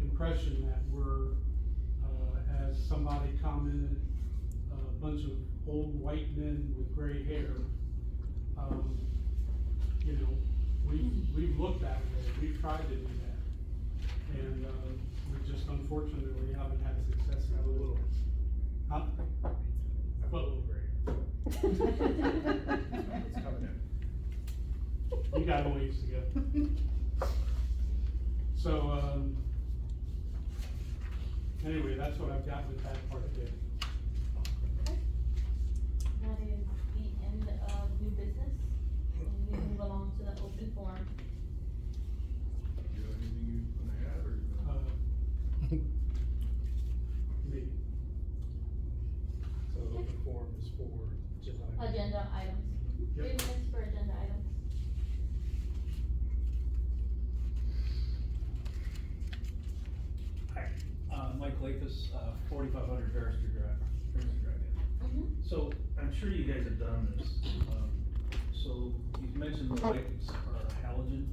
impression that we're, as somebody commented, a bunch of old white men with gray hair. You know, we've looked that way, we've tried to do that. And, we just unfortunately haven't had success. I'm a little, Huh? I'm a little great. It's coming in. You got a ways to go. So, anyway, that's what I've got with that part of it. That is the end of new business, and we move along to the open forum. You have anything you wanna add, or? Me. So the open forum is for Agenda items, 3 Yep. minutes for agenda items. Hi, Mike Lapis, 4500 Barrister Drive. So, I'm sure you guys have done this. So, you've mentioned the lights are halogen,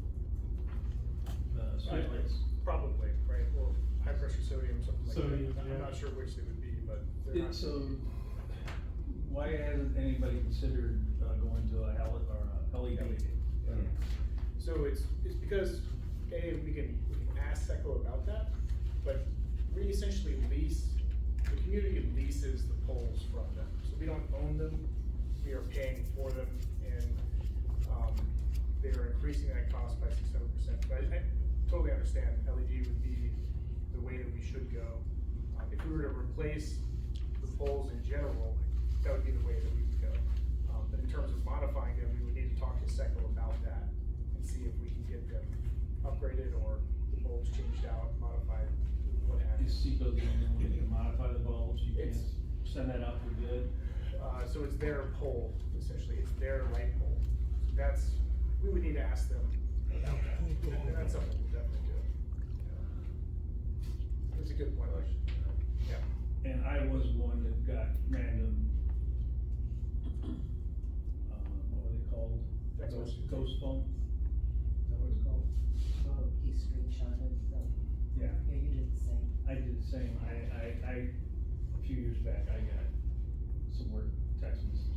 the street lights. Probably, right, or high pressure sodium, something like Sodium, that. I'm yeah. not sure which they would be, but they're not. So, why hasn't anybody considered going to a LED? So it's because, we can ask SECO about that, but we essentially lease, the community leases the poles from them. So we don't own them, we are paying for them, and, they are increasing that cost by 600%. But I totally understand LED would be the way that we should go. If we were to replace the poles in general, that would be the way that we would go. But in terms of modifying them, we would need to talk to SECO about that and see if we can get them upgraded or the bulbs changed out, modified, what have you. Is Seco the only one that can modify the bulbs? You can't It's- send that out for bid? So it's their pole, essentially, it's their light pole. That's, we would need to ask them about that, and that's something we'll definitely do. It's a good point, yeah. And I was one that got random, what were they called? Text messages. Ghost phone? Is that what it's called? Oh, he screenshotted the, Yeah, yeah, you did the same. I did the same. A few years back, I got some work text messages.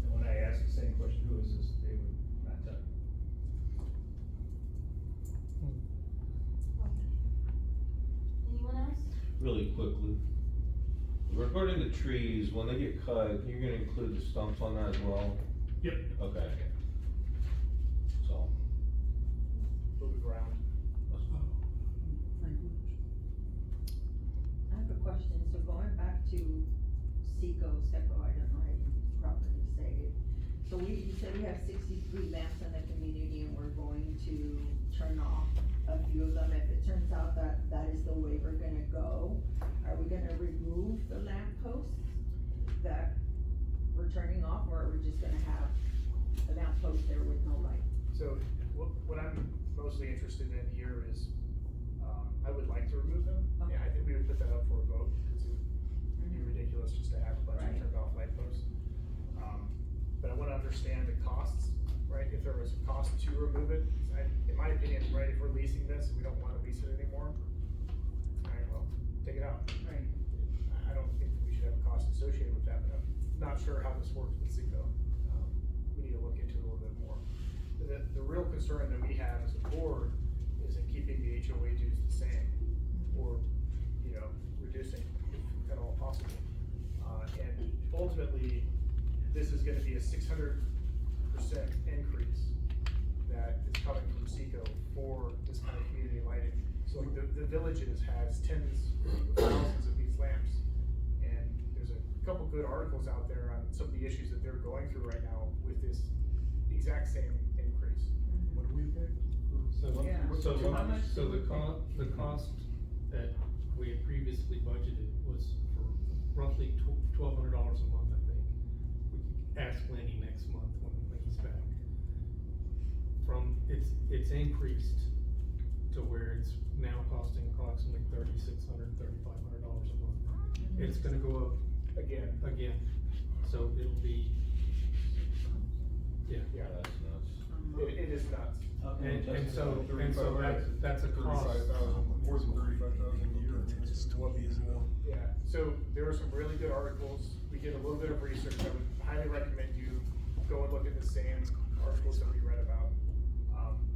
And when I asked the same question, who is this, they would not tell me. Anyone else? Really quickly, regarding the trees, when they get cut, you're gonna include the stumps on that as well? Yep. Okay. So, Move the ground. I have a question, so going back to SECO, I don't know how you properly say it. So you said we have 63 lamps in the community and we're going to turn off a few of them. If it turns out that that is the way we're gonna go, are we gonna remove the lamp posts that we're turning off, or are we just gonna have the lamp post there with no light? So what I'm mostly interested in here is, I would like to remove them. Okay. Yeah, I think we would put that up for a vote, because it would be ridiculous just to have a bunch of Right. turned off light posts. But I wanna understand the costs, right? If there was a cost to remove it, in my opinion, right, if we're leasing this, we don't wanna lease it anymore. Alright, well, take it out. Right. I don't think we should have a cost associated with that, but I'm not sure how this works with SECO. We need to look into it a little bit more. The real concern that we have as a board is in keeping the HOA dues the same, or, reducing if at all possible. And ultimately, this is gonna be a 600% increase that is coming from SECO for this kind of community lighting. So like the villages has tens of thousands of these lamps. And there's a couple good articles out there on some of the issues that they're going through right now with this exact same increase. What do we pay? So, Yeah. so, How much so do we the cost that we had previously budgeted was for roughly $1,200 a month, I think. We could ask Lenny next month when he's back. It's increased to where it's now costing approximately $3,600, $3,500 a month. It's gonna go up Again, so it'll be, yeah. yeah, That's nuts. it is nuts. And so that's a cost. 35,000, more than 35,000 a year. It's 12 years ago. Yeah, so there were some really good articles. We did a little bit of research. I would highly recommend you go and look at the same articles that we read about.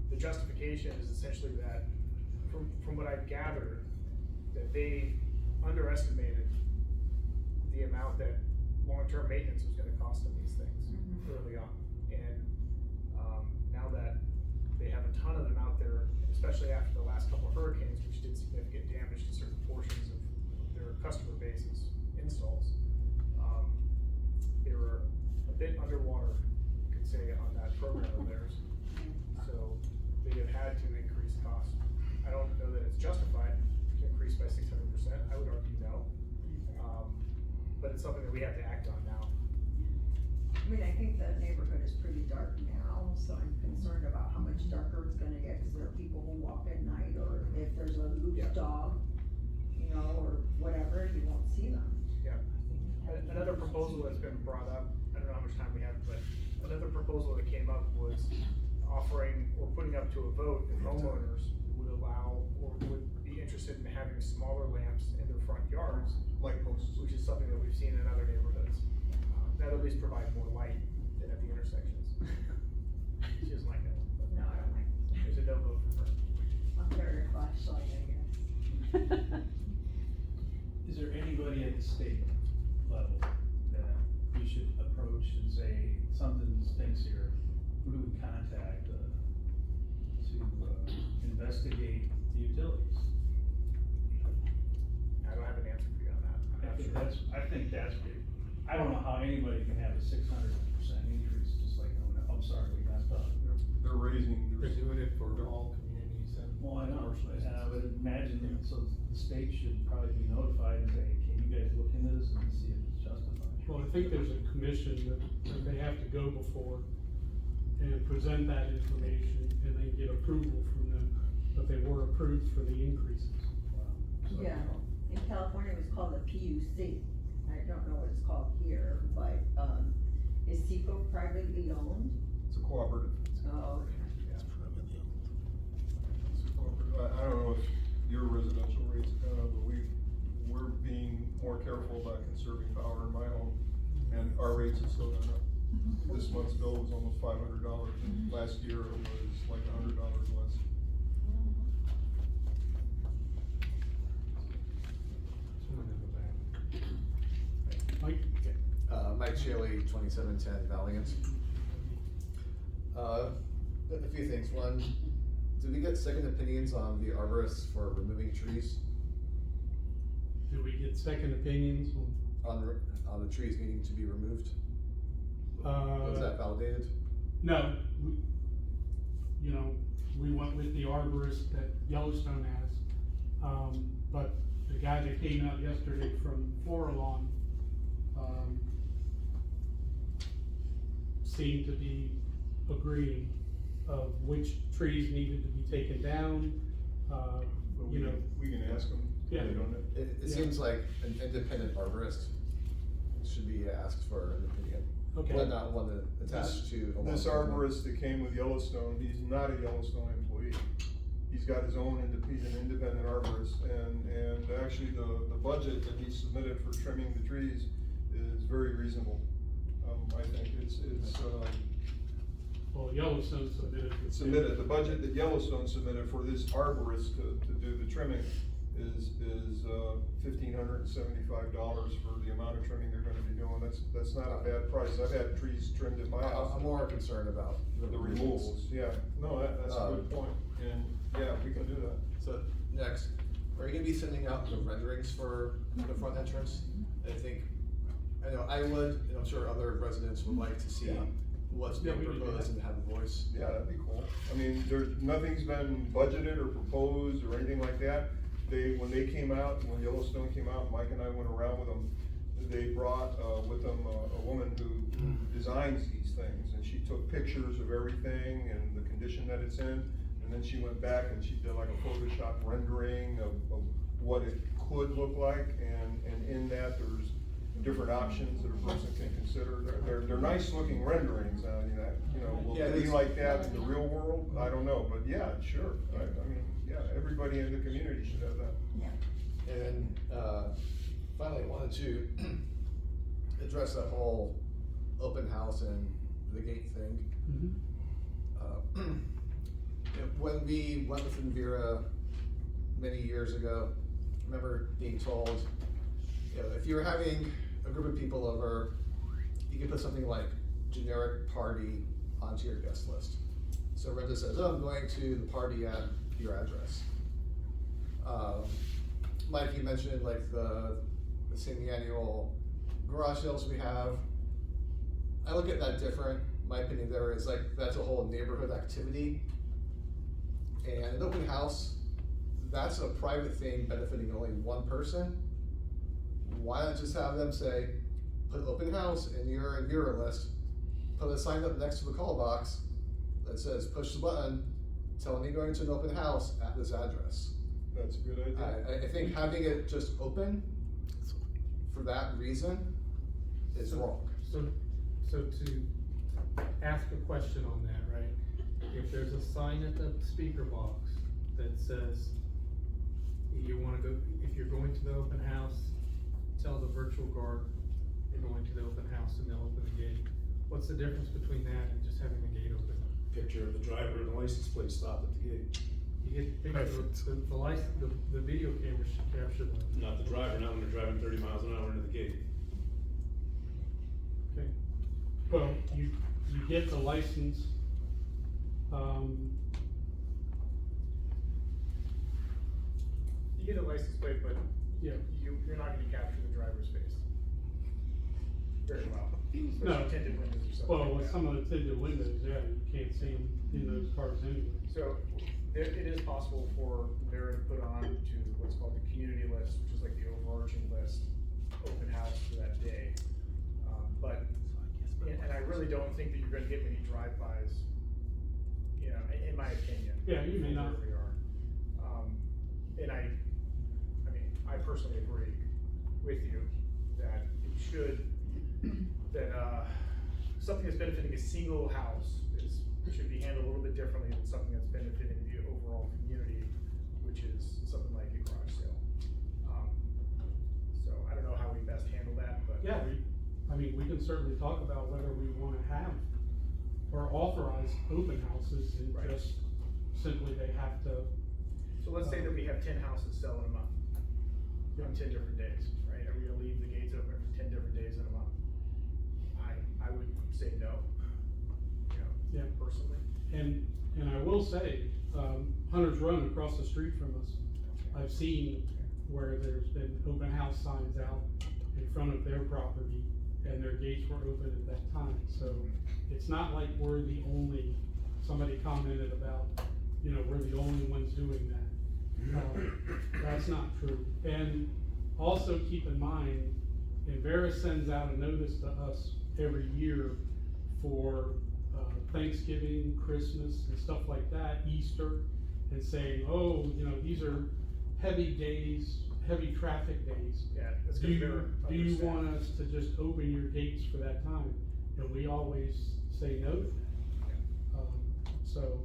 The justification is essentially that, from what I've gathered, that they underestimated the amount that long-term maintenance was gonna cost them these things early on. And, now that they have a ton of them out there, especially after the last couple of hurricanes, which did significant damage to certain portions of their customer base's installs, they were a bit underwater, you could say, on that program of theirs. So they have had to increase costs. I don't know that it's justified to increase by 600%. I would argue no. But it's something that we have to act on now. I mean, I think the neighborhood is pretty dark now, so I'm concerned about how much darker it's gonna get, cause there are people who walk at night, or if there's a loose Yeah. dog, you know, or whatever, you won't see them. Yeah. Another proposal that's been brought up, I don't know how much time we have, but another proposal that came up was offering or putting up to a vote if homeowners would allow or would be interested in having smaller lamps in their front yards, Light posts. which is something that we've seen in other neighborhoods. That at least provide more light than at the intersections. She doesn't like that one, but No, I don't like it. there's a no vote for her. I'll carry a flashlight, I guess. Is there anybody at the state level that we should approach and say, something stinks here? Who do we contact, to investigate the utilities? I don't have an answer for you on that. I'm not sure. I think that's big. I don't know how anybody can have a 600% increase, just like, oh, no, I'm sorry, we messed up. They're raising. They're doing it for all communities and. Well, I know, commercial and I would businesses. imagine, so the state should probably be notified and say, can you guys look into this and see if it's justified? Well, I think there's a commission that they have to go before and present that information and then get approval from them, but they were approved for the increases. So, Yeah, in California, it was called a PUC. I don't know what it's called here, but, is Seco privately owned? It's a cooperative. Oh, okay. It's a cooperative. I don't know if your residential rates are kind of, but we're being more careful about conserving power in my home, and our rates have still gone up. This month's bill was almost $500, and last year it was like $100 less. Someone in the back. Mike? Mike Shaley, 2710 Valiant. A few things. One, did we get second opinions on the arborists for removing trees? Do we get second opinions? On the trees needing to be removed? Was that validated? No, we went with the arborist that Yellowstone has. But the guy that came out yesterday from Florilawn, seemed to be agreeing of which trees needed to be taken down, But we can ask them. Yeah. They don't have- It Yeah. seems like an independent arborist should be asked for an opinion. Okay. But not one that attached to a. This long-term- arborist that came with Yellowstone, he's not a Yellowstone employee. He's got his own, he's an independent arborist, and actually the budget that he submitted for trimming the trees is very reasonable. I think Well, Yellowstone submitted. the budget that Yellowstone submitted for this arborist to do the trimming is $1,575 for the amount of trimming they're gonna be doing. That's not a bad price. I've had trees trimmed at my house. I'm more concerned about The removals, yeah. No, that's a good point. And, yeah, we can do that. So, next, gonna be sending out the renderings for the front entrance. I know I would, and I'm sure other residents would like to see Yeah. what's Yeah, being we can do proposed that. and have a voice. Yeah, that'd be cool. I mean, nothing's been budgeted or proposed or anything like that. When they came out, when Yellowstone came out, Mike and I went around with them. They brought, with them a woman who designs these things, and she took pictures of everything and the condition that it's in. And then she went back and she did like a Photoshop rendering of what it could look like, and in that, there's different options that a person can consider. They're nice looking renderings, will Yeah, it be it's- like that in the real world? I don't know, but yeah, sure. I mean, yeah, everybody in the community should have that. Yeah. And finally, I wanted to address that whole open house and the gate thing. Mhm. When we went with Envira many years ago, I remember being told, if you were having a group of people over, you could put something like generic party onto your guest list. So Brenda says, oh, I'm going to the party at your address. Mike, you mentioned like the semi-annual garage sales we have. I look at that different. My opinion there is like, that's a whole neighborhood activity. And an open house, that's a private thing benefiting only one person. Why not just have them say, put open house in your list, put a sign up next to the call box that says, push the button, tell me you're going to an open house at this address. That's a good idea. I think having it just open for that reason is wrong. So to ask a question on that, right? If there's a sign at the speaker box that says, you wanna go, if you're going to the open house, tell the virtual guard you're going to the open house and they'll open the gate. What's the difference between that and just having the gate open? Picture of the driver and the license plate stop at the gate. You get the picture, the license, the video camera should capture the. Not the driver, not when they're driving 30 miles an hour into the gate. Okay. Well, you get the license, You get a license plate, but yeah, you're not gonna capture the driver's face very well. No. Especially tinted windows or something well, like with that. some of the tinted windows, yeah, you can't see them in those cars anyway. So, it is possible for Vera to put on to what's called the community list, which is like the overarching list, open house for that day. And I really don't think that you're gonna get many drive-bys, in my opinion. Yeah, you may not. Where we are. And I mean, I personally agree with you that it should, something that's benefiting a single house should be handled a little bit differently than something that's benefiting the overall community, which is something like a garage sale. So I don't know how we best handle that, but. Yeah, we can certainly talk about whether we wanna have or authorize open houses and Right. just simply they have to. So let's say that we have 10 houses selling a month on 10 different days, right? Are we gonna leave the gates open for 10 different days in a month? I would say no, Yeah. personally. And I will say, Hunter's Run across the street from us, I've seen where there's been open house signs out in front of their property and their gates were open at that time, so it's not like we're the only, somebody commented about, we're the only ones doing that. That's not true. And also keep in mind, Envera sends out a notice to us every year for Thanksgiving, Christmas, and stuff like that, Easter, and saying, these are heavy days, heavy traffic days. Yeah, that's Do because you, they're do you understaffed. want us to just open your gates for that time? And we always say no to that. So,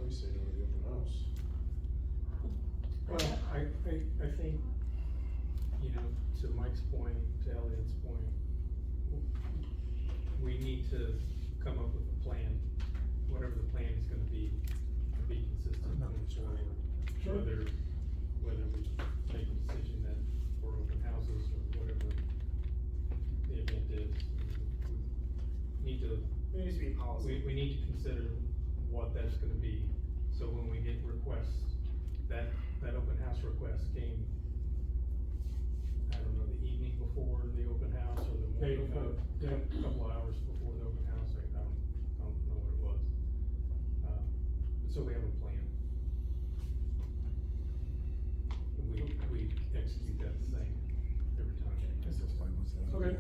We say no to the open house. Well, I think, to Mike's point, to Elliot's point, we need to come up with a plan, whatever the plan is gonna be consistent going forward. Sure. Whether we make a decision that for open houses or whatever the event is. We need to, There needs to be policy. we need to consider what that's gonna be, so when we get requests that open house request came, I don't know, the evening before the open house or the Day morning, before, yeah. couple of hours before the open house, I don't know what it was. So we have a plan. We execute that same every time. Okay.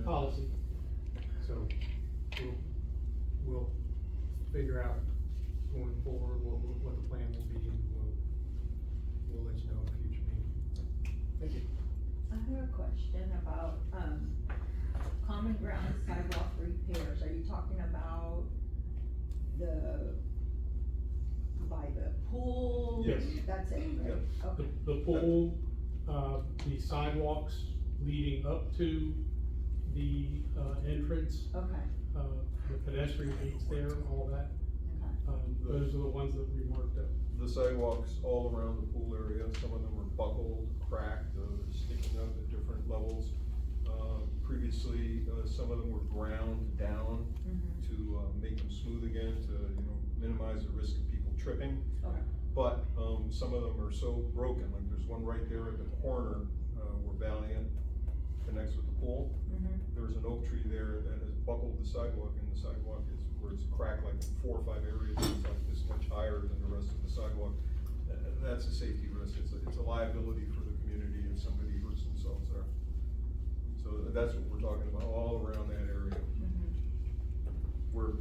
Policy. So, we'll figure out going forward what the plan will be, and we'll let you know in a future meeting. Thank you. I have a question about, common ground sidewalk repairs, are you talking about by the pool? Yes. That's it, right? Okay. The pool, the sidewalks leading up to the, entrance, Okay, the pedestrian gates there, all that. okay. Those are the ones that we marked up. The sidewalks all around the pool area, some of them are buckled, cracked, sticking up at different levels. Previously, some of them were ground down Mhm. to, make them smooth again, to, minimize the risk of people tripping. Okay. But, some of them are so broken, like there's one right there at the corner, where Valiant connects with the pool. Mhm. There's an oak tree there that has buckled the sidewalk, and the sidewalk is, where it's cracked like in 4 or 5 areas, it's like this much higher than the rest of the sidewalk. That's a safety risk, it's a liability for the community if somebody hurts themselves there. So that's what we're talking about, all around that area, Mhm. where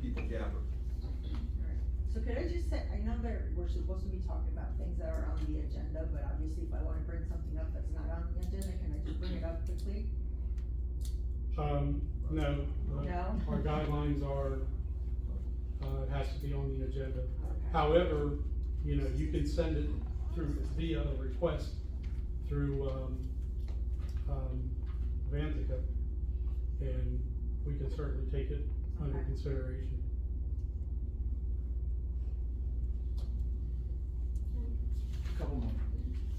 people gather. Alright, so could I just say, I know that we're supposed to be talking about things that are on the agenda, but obviously if I wanna bring something up that's not on the agenda, can I just bring it up quickly? No. No? Our guidelines are, it has to be on the agenda. Okay. However, you can send it through via a request through, Vantica, and we can certainly take it under Okay. consideration. Couple more.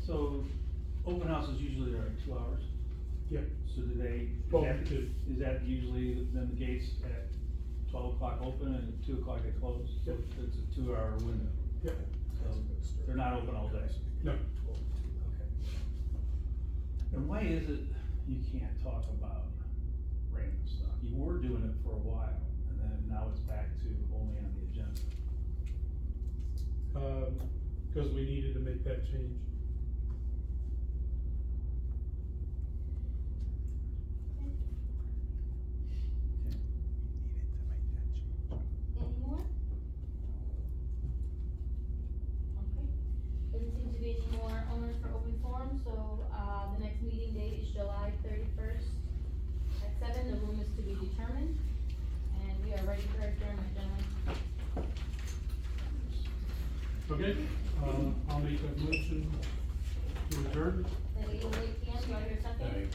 So, open houses usually are 2 hours, Yeah, so do they, Well, two. is that usually then the gates at 12 o'clock open and at 2 o'clock they close? So Yep. it's a 2-hour window, yeah, so they're not open all day? no. Okay. And why is it you can't talk about random stuff? You were doing it for a while, and then now it's back to only on the agenda. Cause we needed to make that change. Any more? Okay, doesn't seem to be any more owners for open forum, so, the next meeting date is July 31st at 7, the room is to be determined, and we are ready for adjournment, gentlemen. Okay, I'll make a motion to adjourn. At 8:08 PM, do I hear a second?